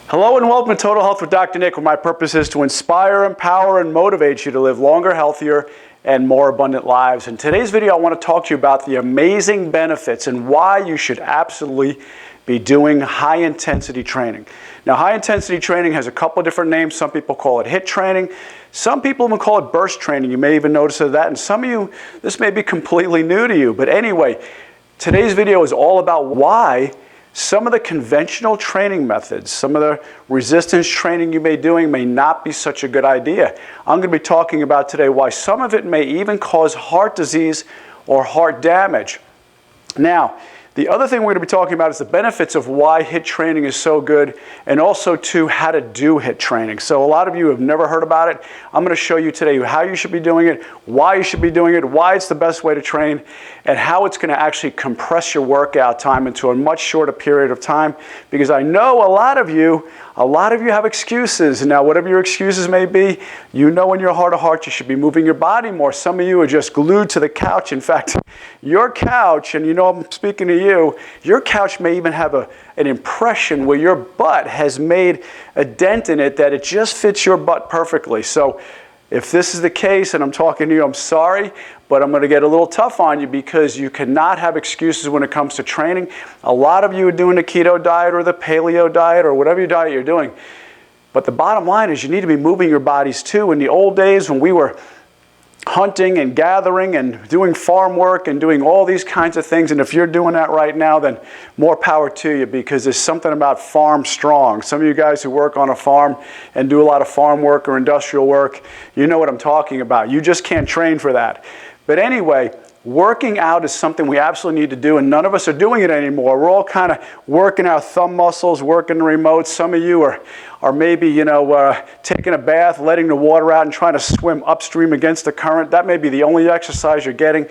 Hello and welcome to Total Health with Dr. Nick, where my purpose is to inspire, empower, and motivate you to live longer, healthier, and more abundant lives. In today's video, I want to talk to you about the amazing benefits and why you should absolutely be doing high-intensity training. Now, high-intensity training has a couple of different names. Some people call it HIIT training. Some people even call it burst training. You may even notice that. And some of you, this may be completely new to you. But anyway, today's video is all about why some of the conventional training methods, some of the resistance training you may be doing may not be such a good idea. I'm going to be talking about today why some of it may even cause heart disease or heart damage. Now, the other thing we're going to be talking about is the benefits of why HIIT training is so good, and also to how to do HIIT training. So a lot of you have never heard about it. I'm going to show you today how you should be doing it, why you should be doing it, why it's the best way to train, and how it's going to actually compress your workout time into a much shorter period of time. Because I know a lot of you have excuses. And now, whatever your excuses may be, you know in your heart of hearts you should be moving your body more. Some of you are just glued to the couch. In fact, your couch, and you know I'm speaking to you, your couch may even have an impression where your butt has made a dent in it that it just fits your butt perfectly. So if this is the case and I'm talking to you, I'm sorry, but I'm going to get a little tough on you because you cannot have excuses when it comes to training. A lot of you are doing the keto diet or the paleo diet or whatever your diet you're doing. But the bottom line is you need to be moving your bodies too. In the old days when we were hunting and gathering and doing farm work and doing all these kinds of things, and if you're doing that right now, then more power to you, because there's something about farm strong. Some of you guys who work on a farm and do a lot of farm work or industrial work, you know what I'm talking about. You just can't train for that. But anyway, working out is something we absolutely need to do, and none of us are doing it anymore. We're all kind of working our thumb muscles, working the remotes. Some of you are maybe, taking a bath, letting the water out and trying to swim upstream against the current. That may be the only exercise you're getting.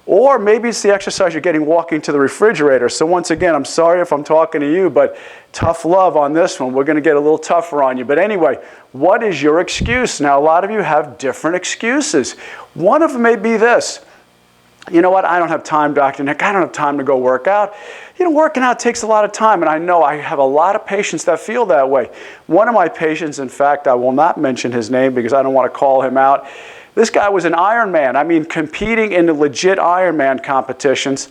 Or maybe it's the exercise you're getting walking to the refrigerator. So once again, I'm sorry if I'm talking to you, but tough love on this one. We're going to get a little tougher on you. But anyway, what is your excuse? Now, a lot of you have different excuses. One of them may be this. You know what? I don't have time, Dr. Nick. I don't have time to go work out. Working out takes a lot of time, and I know I have a lot of patients that feel that way. One of my patients, in fact, I will not mention his name because I don't want to call him out. This guy was an Ironman. I mean, competing in the legit Ironman competitions.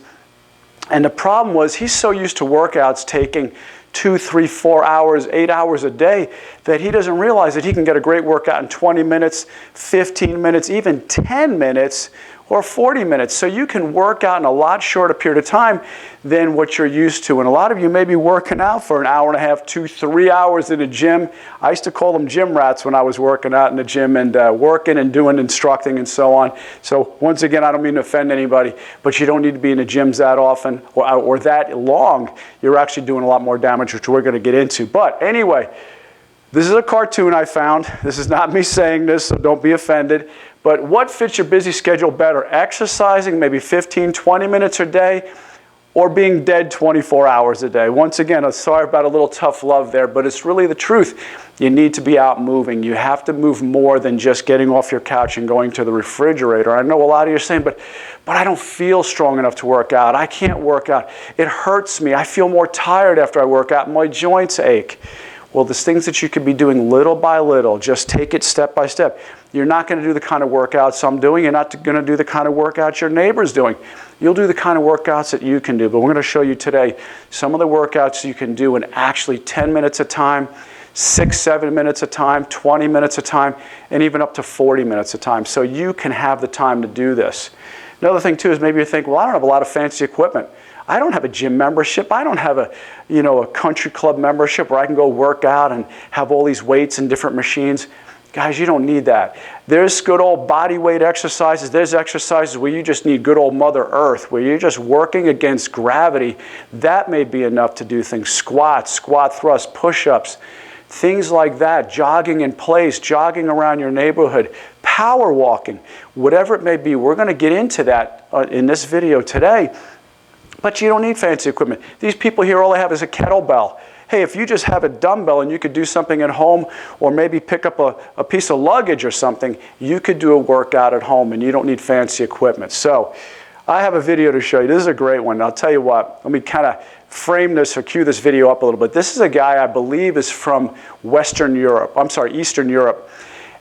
And the problem was he's so used to workouts taking 2, 3, 4 hours, 8 hours a day that he doesn't realize that he can get a great workout in 20 minutes, 15 minutes, even 10 minutes, or 40 minutes. So you can work out in a lot shorter period of time than what you're used to. And a lot of you may be working out for an hour and a half, 2, 3 hours in a gym. I used to call them gym rats when I was working out in the gym and working and doing instructing and so on. So once again, I don't mean to offend anybody, but you don't need to be in the gyms that often or that long. You're actually doing a lot more damage, which we're going to get into. But anyway, this is a cartoon I found. This is not me saying this, so don't be offended. But what fits your busy schedule better? Exercising maybe 15, 20 minutes a day, or being dead 24 hours a day? Once again, I'm sorry about a little tough love there, but it's really the truth. You need to be out moving. You have to move more than just getting off your couch and going to the refrigerator. I know a lot of you are saying, but I don't feel strong enough to work out. I can't work out. It hurts me. I feel more tired after I work out. My joints ache. Well, there's things that you could be doing little by little. Just take it step by step. You're not going to do the kind of workouts I'm doing. You're not going to do the kind of workouts your neighbor's doing. You'll do the kind of workouts that you can do. But we're going to show you today some of the workouts you can do in actually 10 minutes a time, 6, 7 minutes a time, 20 minutes a time, and even up to 40 minutes a time. So you can have the time to do this. Another thing, too, is maybe you think, well, I don't have a lot of fancy equipment. I don't have a gym membership. I don't have a country club membership where I can go work out and have all these weights and different machines. Guys, you don't need that. There's good old body weight exercises. There's exercises where you just need good old Mother Earth, where you're just working against gravity. That may be enough to do things. Squats, squat thrusts, push-ups, things like that. Jogging in place, jogging around your neighborhood, power walking, whatever it may be. We're going to get into that in this video today. But you don't need fancy equipment. These people here, all they have is a kettlebell. Hey, if you just have a dumbbell and you could do something at home, or maybe pick up a piece of luggage or something, you could do a workout at home and you don't need fancy equipment. So I have a video to show you. This is a great one. I'll tell you what, let me kind of frame this or cue this video up a little bit. This is a guy I believe is from Eastern Europe.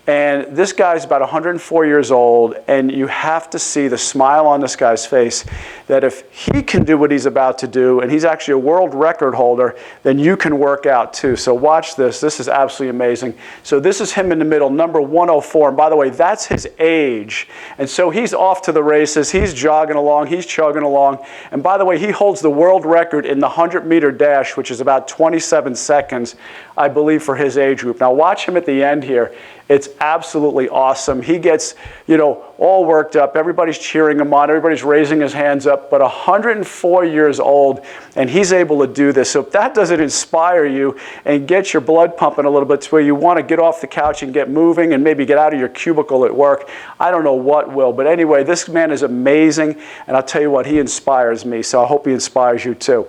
And this guy's about 104 years old, and you have to see the smile on this guy's face that if he can do what he's about to do, and he's actually a world record holder, then you can work out too. So watch this. This is absolutely amazing. So this is him in the middle, number 104. And by the way, that's his age. And so he's off to the races. He's jogging along. He's chugging along. And by the way, he holds the world record in the 100-meter dash, which is about 27 seconds, I believe, for his age group. Now watch him at the end here. It's absolutely awesome. He gets, all worked up. Everybody's cheering him on. Everybody's raising his hands up. But 104 years old, and he's able to do this. So if that doesn't inspire you and get your blood pumping a little bit to where you want to get off the couch and get moving and maybe get out of your cubicle at work, I don't know what will. But anyway, this man is amazing. And I'll tell you what, he inspires me. So I hope he inspires you too.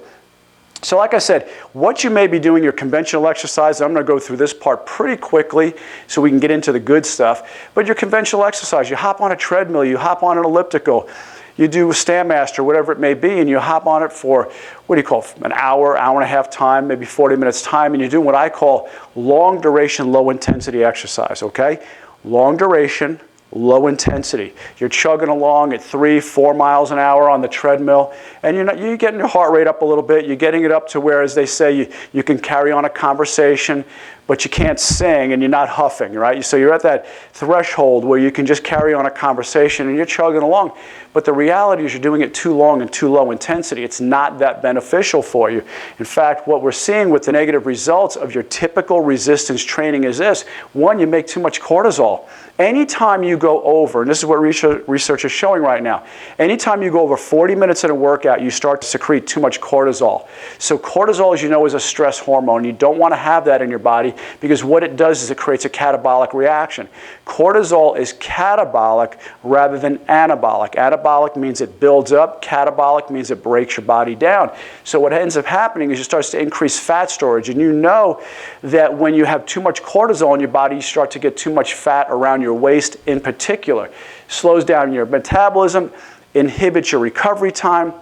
So like I said, what you may be doing your conventional exercise, I'm going to go through this part pretty quickly so we can get into the good stuff. But your conventional exercise, you hop on a treadmill, you hop on an elliptical, you do a Stairmaster, whatever it may be, and you hop on it for, an hour, hour and a half time, maybe 40 minutes time, and you're doing what I call long duration, low intensity exercise, okay? Long duration, low intensity. You're chugging along at 3-4 miles an hour on the treadmill, and you're getting your heart rate up a little bit. You're getting it up to where, as they say, you can carry on a conversation, but you can't sing and you're not huffing, right? So you're at that threshold where you can just carry on a conversation and you're chugging along. But the reality is you're doing it too long and too low intensity. It's not that beneficial for you. In fact, what we're seeing with the negative results of your typical resistance training is this. One, you make too much cortisol. Anytime you go over, and this is what research is showing right now, anytime you go over 40 minutes in a workout, you start to secrete too much cortisol. So cortisol, as you know, is a stress hormone. You don't want to have that in your body because what it does is it creates a catabolic reaction. Cortisol is catabolic rather than anabolic. Anabolic means it builds up. Catabolic means it breaks your body down. So what ends up happening is you start to increase fat storage. And you know that when you have too much cortisol in your body, you start to get too much fat around your waist in particular. Slows down your metabolism, inhibits your recovery time.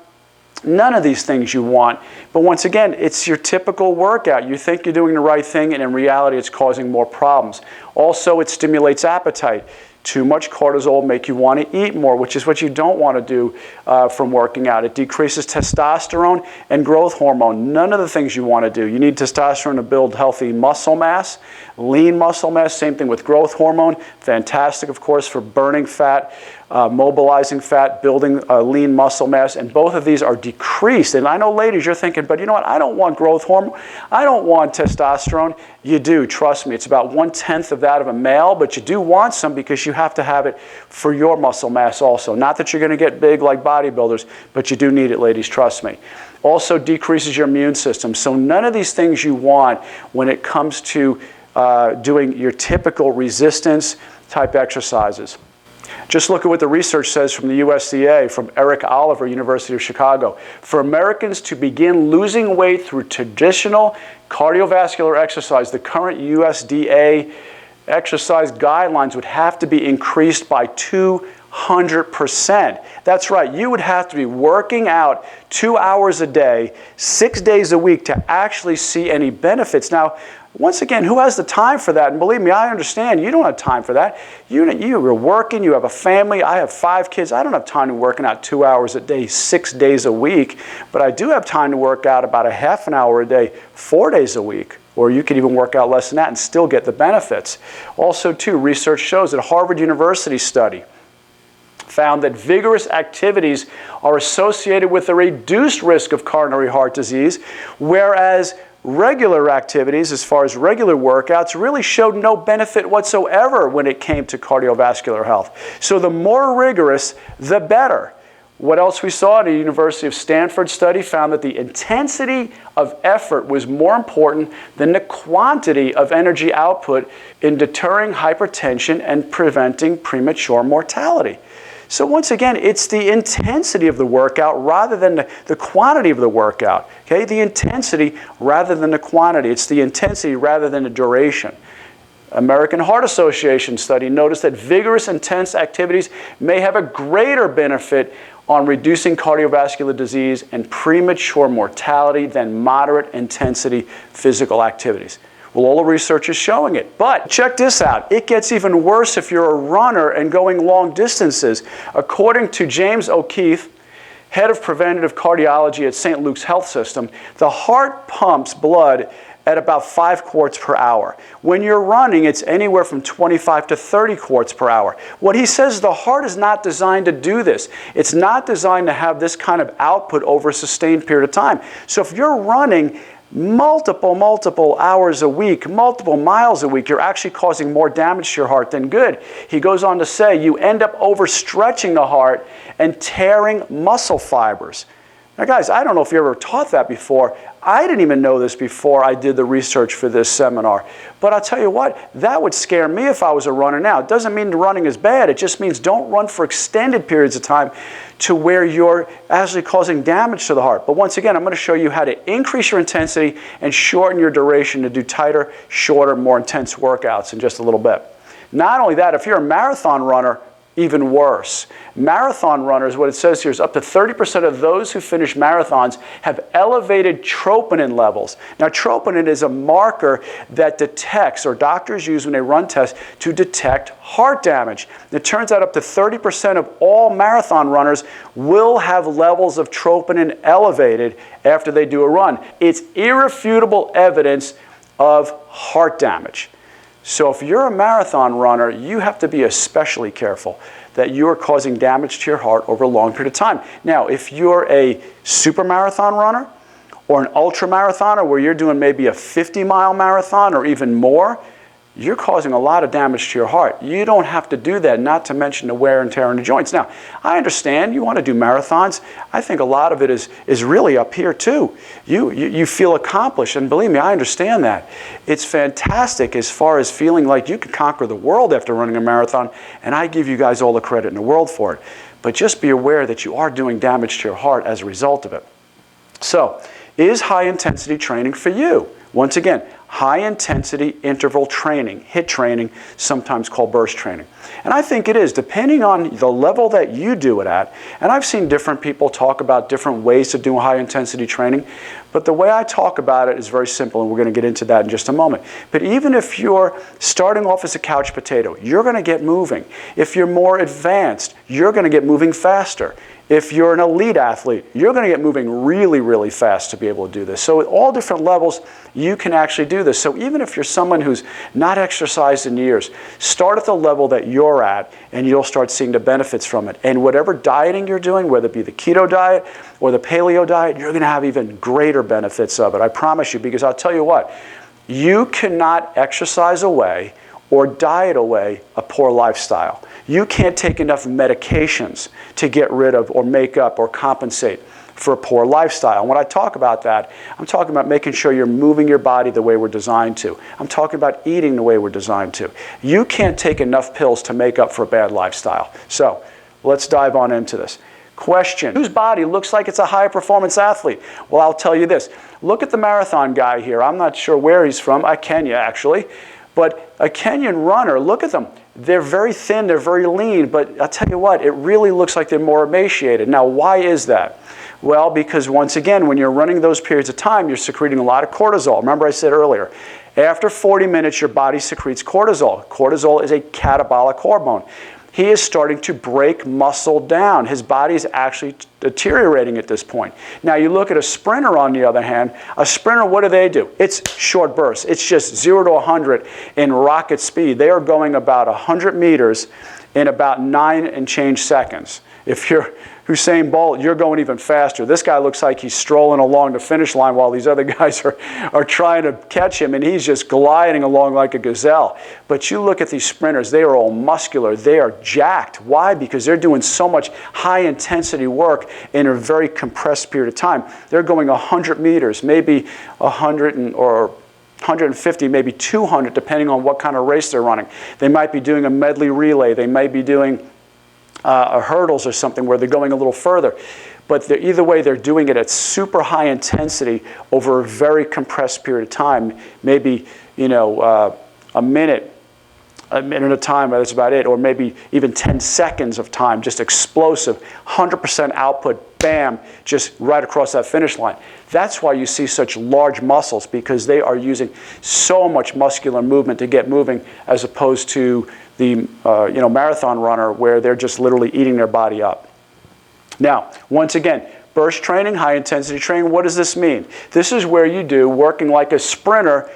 None of these things you want. But once again, it's your typical workout. You think you're doing the right thing, and in reality, it's causing more problems. Also, it stimulates appetite. Too much cortisol make you want to eat more, which is what you don't want to do from working out. It decreases testosterone and growth hormone. None of the things you want to do. You need testosterone to build healthy muscle mass, lean muscle mass. Same thing with growth hormone. Fantastic, of course, for burning fat, mobilizing fat, building lean muscle mass. And both of these are decreased. And I know, ladies, you're thinking, but you know what? I don't want growth hormone. I don't want testosterone. You do, trust me. It's about 1/10 of that of a male, but you do want some because you have to have it for your muscle mass also. Not that you're going to get big like bodybuilders, but you do need it, ladies, trust me. Also decreases your immune system. So none of these things you want when it comes to doing your typical resistance type exercises. Just look at what the research says from the USDA, from Eric Oliver, University of Chicago. For Americans to begin losing weight through traditional cardiovascular exercise, the current USDA exercise guidelines would have to be increased by 200%. That's right, you would have to be working out 2 hours a day, 6 days a week to actually see any benefits. Now, once again, who has the time for that? And believe me, I understand you don't have time for that. You're working, you have a family. I have 5 kids. I don't have time to working out 2 hours a day, 6 days a week. But I do have time to work out about a half an hour a day, 4 days a week. Or you could even work out less than that and still get the benefits. Also, too, research shows that a Harvard University study found that vigorous activities are associated with a reduced risk of coronary heart disease, whereas regular activities, as far as regular workouts, really showed no benefit whatsoever when it came to cardiovascular health. So the more rigorous, the better. What else we saw? The University of Stanford study found that the intensity of effort was more important than the quantity of energy output in deterring hypertension and preventing premature mortality. So once again, it's the intensity of the workout rather than the quantity of the workout. Okay, the intensity rather than the quantity. It's the intensity rather than the duration. American Heart Association study noticed that vigorous, intense activities may have a greater benefit on reducing cardiovascular disease and premature mortality than moderate intensity physical activities. Well, all the research is showing it. But check this out. It gets even worse if you're a runner and going long distances. According to James O'Keefe, head of preventative cardiology at St. Luke's Health System, the heart pumps blood at about 5 quarts per hour. When you're running, it's anywhere from 25 to 30 quarts per hour. What he says, the heart is not designed to do this. It's not designed to have this kind of output over a sustained period of time. So if you're running multiple hours a week, multiple miles a week, you're actually causing more damage to your heart than good. He goes on to say you end up overstretching the heart and tearing muscle fibers. Now guys, I don't know if you ever taught that before. I didn't even know this before I did the research for this seminar. But I'll tell you what, that would scare me if I was a runner now. It doesn't mean the running is bad. It just means don't run for extended periods of time to where you're actually causing damage to the heart. But once again, I'm going to show you how to increase your intensity and shorten your duration to do tighter, shorter, more intense workouts in just a little bit. Not only that, if you're a marathon runner, even worse. Marathon runners, what it says here is up to 30% of those who finish marathons have elevated troponin levels. Now, troponin is a marker that detects, or doctors use when they run tests, to detect heart damage. It turns out up to 30% of all marathon runners will have levels of troponin elevated after they do a run. It's irrefutable evidence of heart damage. So if you're a marathon runner, you have to be especially careful that you are causing damage to your heart over a long period of time. Now, if you're a super marathon runner or an ultra marathoner where you're doing maybe a 50-mile marathon or even more, you're causing a lot of damage to your heart. You don't have to do that, not to mention the wear and tear on the joints. Now, I understand you want to do marathons. I think a lot of it is really up here too. You feel accomplished, and believe me, I understand that. It's fantastic as far as feeling like you can conquer the world after running a marathon, and I give you guys all the credit in the world for it. But just be aware that you are doing damage to your heart as a result of it. So, is high-intensity training for you? Once again, high-intensity interval training, HIIT training, sometimes called burst training. And I think it is, depending on the level that you do it at. And I've seen different people talk about different ways to do high-intensity training. But the way I talk about it is very simple, and we're going to get into that in just a moment. But even if you're starting off as a couch potato, you're going to get moving. If you're more advanced, you're going to get moving faster. If you're an elite athlete, you're going to get moving really, really fast to be able to do this. So at all different levels, you can actually do this. So even if you're someone who's not exercised in years, start at the level that you're at, and you'll start seeing the benefits from it. And whatever dieting you're doing, whether it be the keto diet or the paleo diet, you're going to have even greater benefits of it. I promise you, because I'll tell you what, you cannot exercise away or diet away a poor lifestyle. You can't take enough medications to get rid of or make up or compensate for a poor lifestyle. And when I talk about that, I'm talking about making sure you're moving your body the way we're designed to. I'm talking about eating the way we're designed to. You can't take enough pills to make up for a bad lifestyle. So let's dive on into this. Question: whose body looks like it's a high-performance athlete? Well, I'll tell you this. Look at the marathon guy here. I'm not sure where he's from. Kenya, actually. But a Kenyan runner, look at them. They're very thin, they're very lean, but I'll tell you what, it really looks like they're more emaciated. Now, why is that? Well, because once again, when you're running those periods of time, you're secreting a lot of cortisol. Remember I said earlier, after 40 minutes, your body secretes cortisol. Cortisol is a catabolic hormone. He is starting to break muscle down. His body is actually deteriorating at this point. Now, you look at a sprinter, on the other hand. A sprinter, what do? It's short bursts. It's just 0 to 100 in rocket speed. They are going about 100 meters in about 9 and change seconds. If you're Usain Bolt, you're going even faster. This guy looks like he's strolling along the finish line while these other guys are trying to catch him, and he's just gliding along like a gazelle. But you look at these sprinters, they are all muscular. They are jacked. Why? Because they're doing so much high-intensity work in a very compressed period of time. They're going 100 meters, maybe 100 or 150, maybe 200, depending on what kind of race they're running. They might be doing a medley relay. They might be doing hurdles or something where they're going a little further. But either way, they're doing it at super high intensity over a very compressed period of time, maybe a minute a minute of time, that's about it, or maybe even 10 seconds of time, just explosive, 100% output, bam, just right across that finish line. That's why you see such large muscles, because they are using so much muscular movement to get moving, as opposed to the marathon runner, where they're just literally eating their body up. Now, once again, burst training, high intensity training, what does this mean? This is where you do working like a sprinter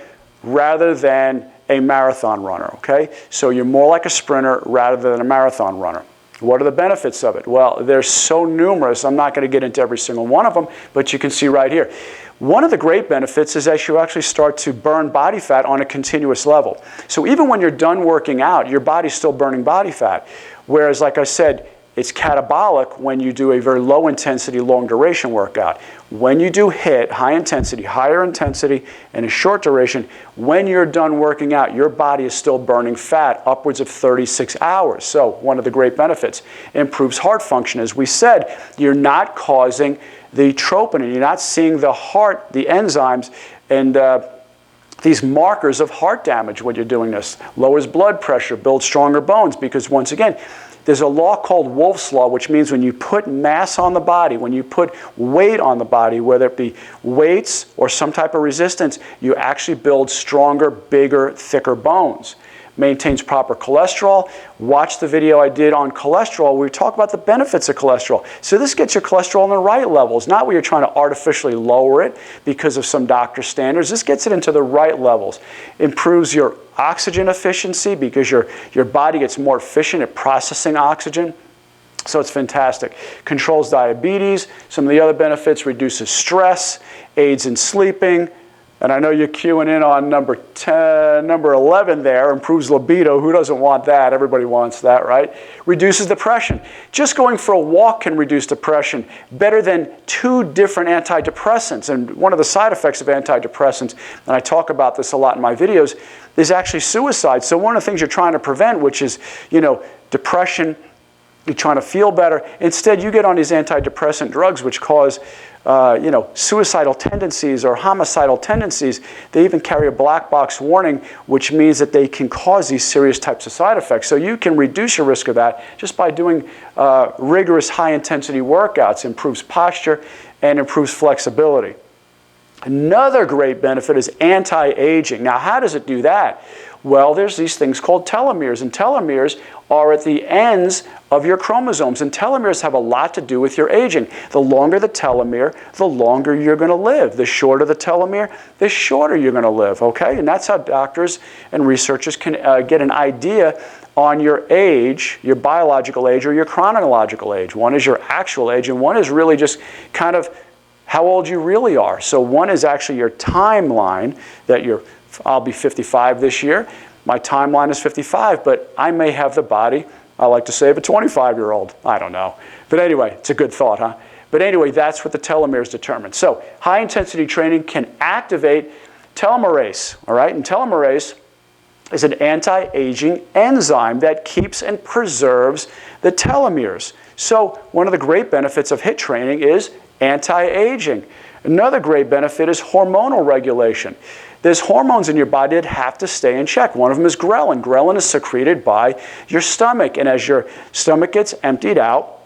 rather than a marathon runner, okay? So you're more like a sprinter rather than a marathon runner. What are the benefits of it? Well, they're so numerous, I'm not going to get into every single one of them, but you can see right here. One of the great benefits is that you actually start to burn body fat on a continuous level. So even when you're done working out, your body's still burning body fat. Whereas, like I said, it's catabolic when you do a very low intensity, long duration workout. When you do HIIT, high intensity, higher intensity, and a short duration, when you're done working out, your body is still burning fat upwards of 36 hours. So one of the great benefits, improves heart function. As we said, you're not causing the troponin, you're not seeing the heart, the enzymes, and these markers of heart damage when you're doing this. Lowers blood pressure, builds stronger bones, because once again, there's a law called Wolff's Law, which means when you put mass on the body, when you put weight on the body, whether it be weights or some type of resistance, you actually build stronger, bigger, thicker bones. Maintains proper cholesterol. Watch the video I did on cholesterol where we talk about the benefits of cholesterol. So this gets your cholesterol in the right levels, not where you're trying to artificially lower it because of some doctor standards. This gets it into the right levels. Improves your oxygen efficiency because your body gets more efficient at processing oxygen. So it's fantastic. Controls diabetes. Some of the other benefits: reduces stress, aids in sleeping. And I know you're queuing in on number 11 there, improves libido. Who doesn't want that? Everybody wants that, right? Reduces depression. Just going for a walk can reduce depression better than 2 different antidepressants. And one of the side effects of antidepressants, and I talk about this a lot in my videos, is actually suicide. So one of the things you're trying to prevent, which is, depression, you're trying to feel better. Instead, you get on these antidepressant drugs which cause suicidal tendencies or homicidal tendencies. They even carry a black box warning, which means that they can cause these serious types of side effects. So you can reduce your risk of that just by doing rigorous high-intensity workouts. Improves posture and improves flexibility. Another great benefit is anti-aging. Now, how does it do that? Well, there's these things called telomeres, and telomeres are at the ends of your chromosomes, and telomeres have a lot to do with your aging. The longer the telomere, the longer you're going to live. The shorter the telomere, the shorter you're going to live, okay? And that's how doctors and researchers can get an idea on your age, your biological age or your chronological age. One is your actual age, and one is really just kind of how old you really are. So one is actually your timeline that I'll be 55 this year. My timeline is 55, but I may have the body, I like to say, of a 25-year-old. I don't know. But anyway, it's a good thought, huh? But anyway, that's what the telomeres determine. So high-intensity training can activate telomerase, all right? And telomerase is an anti-aging enzyme that keeps and preserves the telomeres. So one of the great benefits of HIIT training is anti-aging. Another great benefit is hormonal regulation. There's hormones in your body that have to stay in check. One of them is ghrelin. Ghrelin is secreted by your stomach, and as your stomach gets emptied out,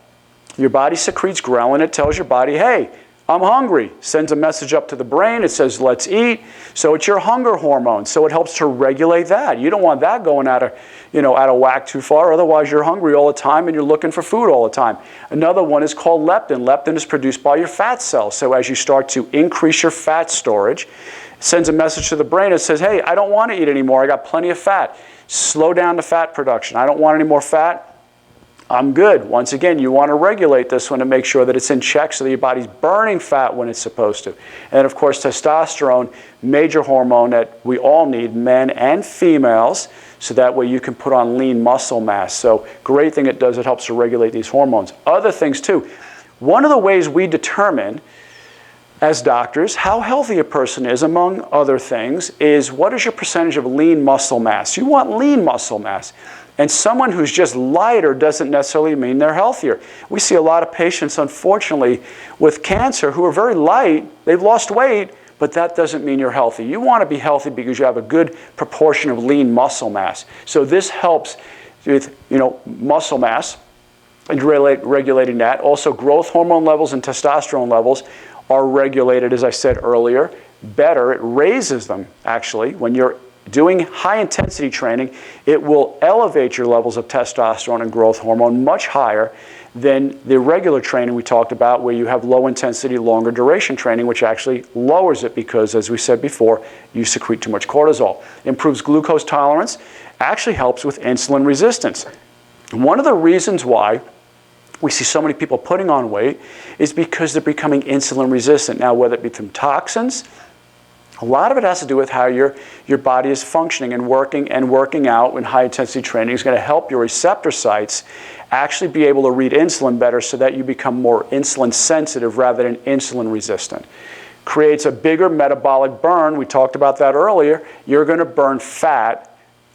your body secretes ghrelin. It tells your body, hey, I'm hungry. Sends a message up to the brain. It says, let's eat. So it's your hunger hormone. So it helps to regulate that. You don't want that going out of whack too far. Otherwise, you're hungry all the time and you're looking for food all the time. Another one is called leptin. Leptin is produced by your fat cells. So as you start to increase your fat storage, it sends a message to the brain that says, hey, I don't want to eat anymore. I got plenty of fat. Slow down the fat production. I don't want any more fat. I'm good. Once again, you want to regulate this one to make sure that it's in check so that your body's burning fat when it's supposed to. And of course, testosterone, major hormone that we all need, men and females, so that way you can put on lean muscle mass. So great thing it does, it helps to regulate these hormones. Other things too. One of the ways we determine as doctors how healthy a person is, among other things, is what is your percentage of lean muscle mass. You want lean muscle mass. And someone who's just lighter doesn't necessarily mean they're healthier. We see a lot of patients, unfortunately, with cancer who are very light. They've lost weight, but that doesn't mean you're healthy. You want to be healthy because you have a good proportion of lean muscle mass. So this helps with, muscle mass and regulating that. Also, growth hormone levels and testosterone levels are regulated, as I said earlier, better. It raises them, actually. When you're doing high-intensity training, it will elevate your levels of testosterone and growth hormone much higher than the regular training we talked about, where you have low-intensity, longer duration training, which actually lowers it because, as we said before, you secrete too much cortisol. Improves glucose tolerance, actually helps with insulin resistance. One of the reasons why we see so many people putting on weight is because they're becoming insulin resistant. Now, whether it be from toxins, a lot of it has to do with how your body is functioning and working out when high-intensity training is going to help your receptor sites actually be able to read insulin better so that you become more insulin sensitive rather than insulin resistant. Creates a bigger metabolic burn. We talked about that earlier. You're going to burn fat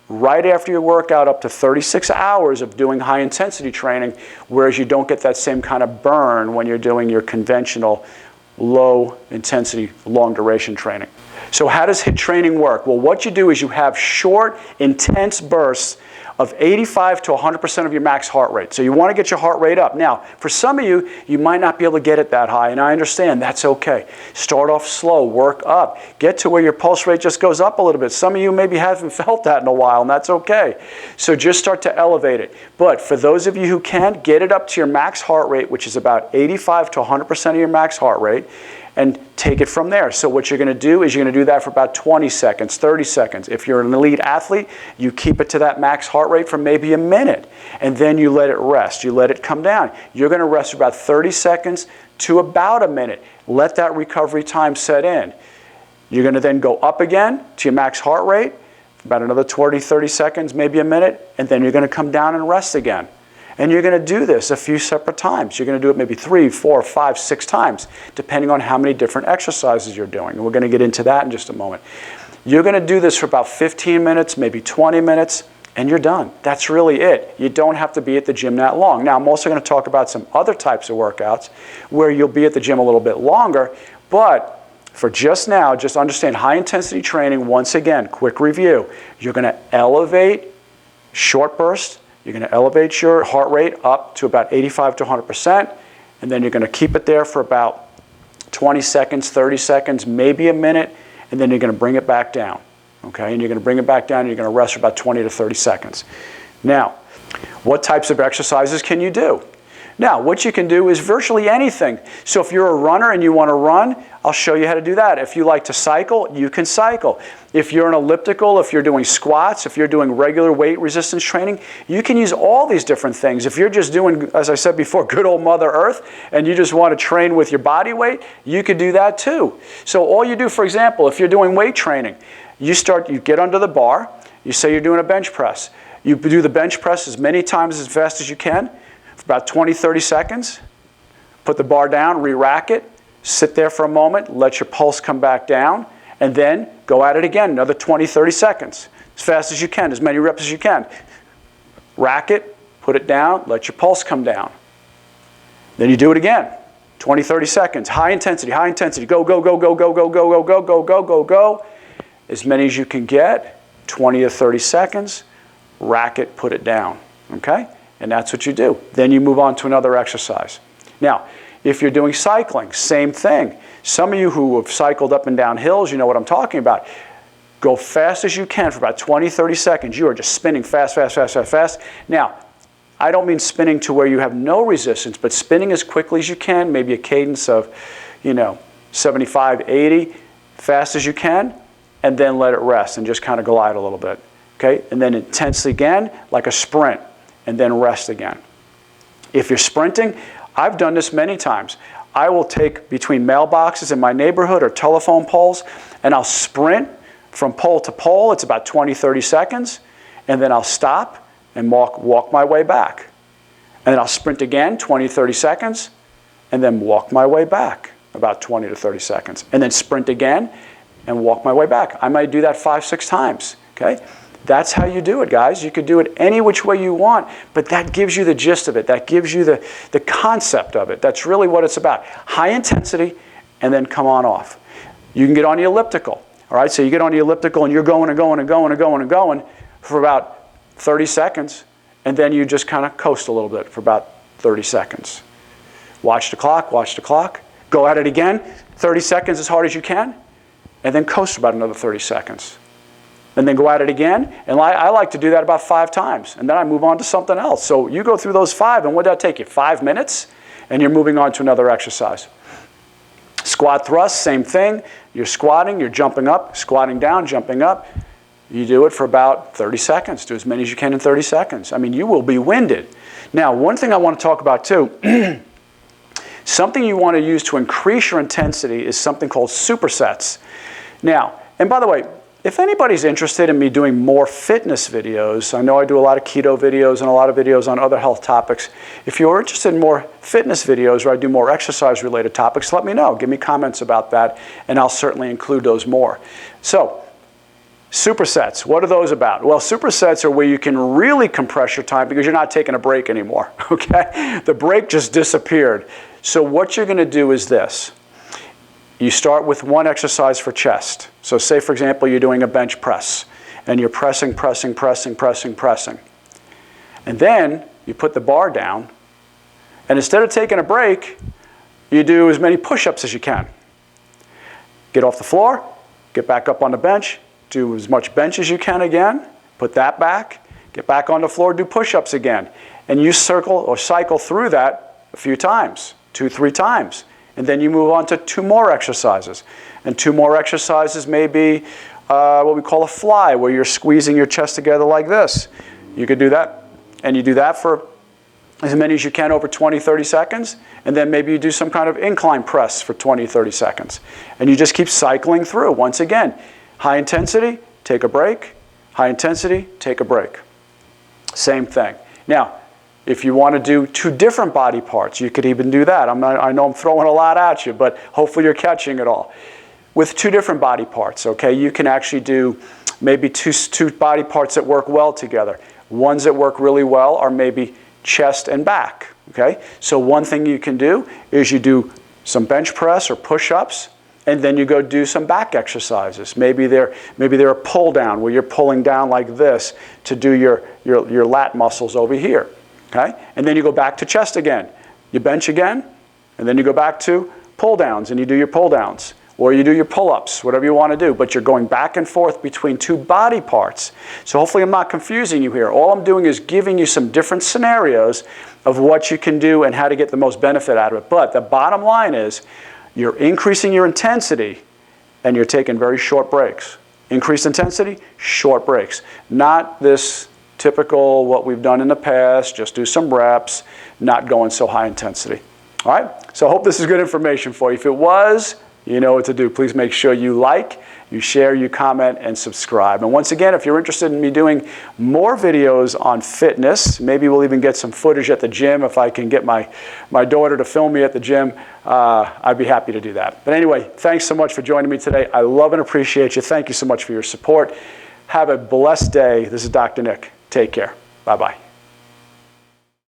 right after your workout up to 36 hours of doing high-intensity training, whereas you don't get that same kind of burn when you're doing your conventional low-intensity, long-duration training. So how does HIIT training work? Well, what you do is you have short, intense bursts of 85 to 100% of your max heart rate. So you want to get your heart rate up. Now, for some of you, you might not be able to get it that high, and I understand that's okay. Start off slow, work up. Get to where your pulse rate just goes up a little bit. Some of you maybe haven't felt that in a while, and that's okay. So just start to elevate it. But for those of you who can, get it up to your max heart rate, which is about 85 to 100% of your max heart rate, and take it from there. So what you're going to do is you're going to do that for about 20 seconds, 30 seconds. If you're an elite athlete, you keep it to that max heart rate for maybe a minute, and then you let it rest. You let it come down. You're going to rest for about 30 seconds to about a minute. Let that recovery time set in. You're going to then go up again to your max heart rate, about another 20, 30 seconds, maybe a minute, and then you're going to come down and rest again. And you're going to do this a few separate times. You're going to do it maybe 3, 4, 5, 6 times, depending on how many different exercises you're doing. And we're going to get into that in just a moment. You're going to do this for about 15 minutes, maybe 20 minutes, and you're done. That's really it. You don't have to be at the gym that long. Now, I'm also going to talk about some other types of workouts where you'll be at the gym a little bit longer, but for just now, just understand high-intensity training, once again, quick review. You're going to elevate short bursts. You're going to elevate your heart rate up to about 85 to 100%, and then you're going to keep it there for about 20 seconds, 30 seconds, maybe a minute, and then you're going to bring it back down. Okay, and you're going to bring it back down, and you're going to rest for about 20 to 30 seconds. Now, what types of exercises can you do? Now, what you can do is virtually anything. So if you're a runner and you want to run, I'll show you how to do that. If you like to cycle, you can cycle. If you're an elliptical, if you're doing squats, if you're doing regular weight resistance training, you can use all these different things. If you're just doing, as I said before, good old Mother Earth, and you just want to train with your body weight, you could do that too. So all you do, for example, if you're doing weight training, you get under the bar, you say you're doing a bench press. You do the bench press as many times as fast as you can, for about 20, 30 seconds. Put the bar down, re-rack it, sit there for a moment, let your pulse come back down, and then go at it again, another 20, 30 seconds. As fast as you can, as many reps as you can. Rack it, put it down, let your pulse come down. Then you do it again, 20, 30 seconds. High intensity, go, go, go, go, go, go, go, go, go, go, go, go, go. As many as you can get, 20 to 30 seconds, rack it, put it down, okay? And that's what you do. Then you move on to another exercise. Now, if you're doing cycling, same thing. Some of you who have cycled up and down hills, you know what I'm talking about. Go fast as you can for about 20, 30 seconds. You are just spinning fast, fast, fast, fast, fast. Now, I don't mean spinning to where you have no resistance, but spinning as quickly as you can, maybe a cadence of, 75, 80, fast as you can, and then let it rest and just kind of glide a little bit. Okay? And then intensely again, like a sprint, and then rest again. If you're sprinting, I've done this many times. I will take between mailboxes in my neighborhood or telephone poles, and I'll sprint from pole to pole. It's about 20, 30 seconds, and then I'll stop and walk my way back. And then I'll sprint again, 20, 30 seconds, and then walk my way back, about 20 to 30 seconds. And then sprint again and walk my way back. I might do that 5, 6 times, okay? That's how you do it, guys. You could do it any which way you want, but that gives you the gist of it. That gives you the concept of it. That's really what it's about. High intensity, and then come on off. You can get on the elliptical. All right, so you get on the elliptical and you're going and going and going and going and going for about 30 seconds, and then you just kind of coast a little bit for about 30 seconds. Watch the clock, go at it again, 30 seconds as hard as you can, and then coast for about another 30 seconds. And then go at it again, and I like to do that about 5 times, and then I move on to something else. So you go through those 5, and what did that take you? 5 minutes, and you're moving on to another exercise. Squat thrust, same thing. You're squatting, you're jumping up, squatting down, jumping up. You do it for about 30 seconds. Do as many as you can in 30 seconds. I mean, you will be winded. Now, one thing I want to talk about too, something you want to use to increase your intensity is something called supersets. Now, and by the way, if anybody's interested in me doing more fitness videos, I know I do a lot of keto videos and a lot of videos on other health topics. If you're interested in more fitness videos or I do more exercise-related topics, let me know. Give me comments about that, and I'll certainly include those more. So, supersets, what are those about? Well, supersets are where you can really compress your time because you're not taking a break anymore, okay? The break just disappeared. So what you're going to do is this. You start with one exercise for chest. So say, for example, you're doing a bench press, and you're pressing. And then you put the bar down, and instead of taking a break, you do as many push-ups as you can. Get off the floor, get back up on the bench, do as much bench as you can again, put that back, get back on the floor, do push-ups again. And you circle or cycle through that a few times, 2-3 times. And then you move on to 2 more exercises. And 2 more exercises may be what we call a fly, where you're squeezing your chest together like this. You could do that. And you do that for as many as you can over 20-30 seconds. And then maybe you do some kind of incline press for 20-30 seconds. And you just keep cycling through. Once again, high intensity, take a break. High intensity, take a break. Same thing. Now, if you want to do 2 different body parts, you could even do that. I know I'm throwing a lot at you, but hopefully you're catching it all. With 2 different body parts, okay, you can actually do maybe two body parts that work well together. Ones that work really well are maybe chest and back, okay? So one thing you can do is you do some bench press or push-ups, and then you go do some back exercises. Maybe they're a pull down where you're pulling down like this to do your lat muscles over here. Okay? And then you go back to chest again. You bench again, and then you go back to pull downs, and you do your pull downs. Or you do your pull-ups, whatever you want to do. But you're going back and forth between 2 body parts. So hopefully I'm not confusing you here. All I'm doing is giving you some different scenarios of what you can do and how to get the most benefit out of it. But the bottom line is you're increasing your intensity, and you're taking very short breaks. Increased intensity, short breaks. Not this typical what we've done in the past, just do some reps, not going so high intensity. All right? So I hope this is good information for you. If it was, you know what to do. Please make sure you like, you share, you comment, and subscribe. And once again, if you're interested in me doing more videos on fitness, maybe we'll even get some footage at the gym. If I can get my daughter to film me at the gym, I'd be happy to do that. But anyway, thanks so much for joining me today. I love and appreciate you. Thank you so much for your support. Have a blessed day. This is Dr. Nick. Take care. Bye-bye.